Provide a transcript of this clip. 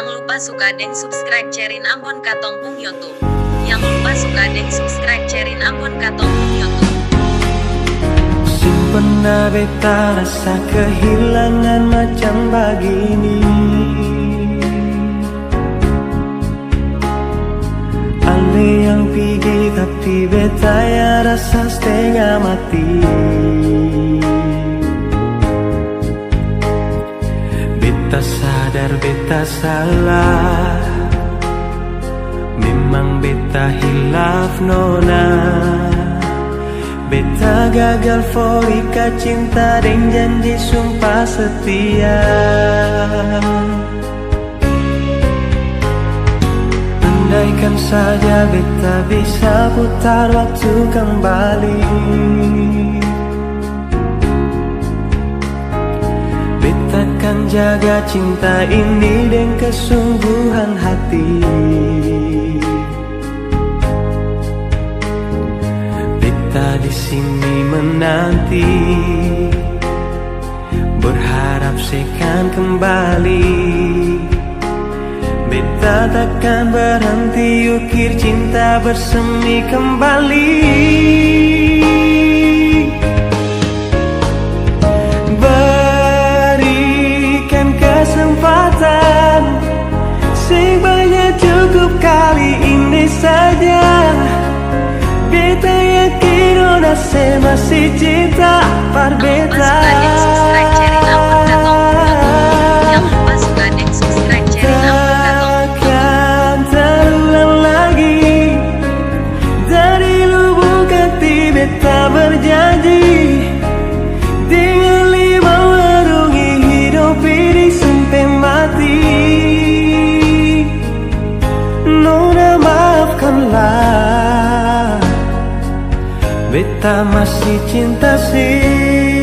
Yang lupa suka deng subscribe cerin ampun katong pung YouTube. Yang lupa suka deng subscribe cerin ampun katong pung YouTube. Pernah beta rasa kehilangan macam begini. Ada yang pergi tapi beta ya rasa setengah mati. Beta sadar beta salah, memang beta hilaf nona. Beta gagal forika cinta dan janji sumpah setia. Andaikan saja beta bisa putar waktu kembali, beta kan jaga cinta ini dengan kesungguhan hati. Di sini menanti, berharap sekan kembali. Beta takkan berhenti ukir cinta bersemi kembali. Berikan kesempatan, sebanyak cukup kali ini saja. Beta yakin ona se masih cinta par beta. Takkan terulang lagi, dari lubuk hati beta berjanji, dengan lima warungi hidup ini sampai mati. Nona maafkanlah, beta masih cinta sih.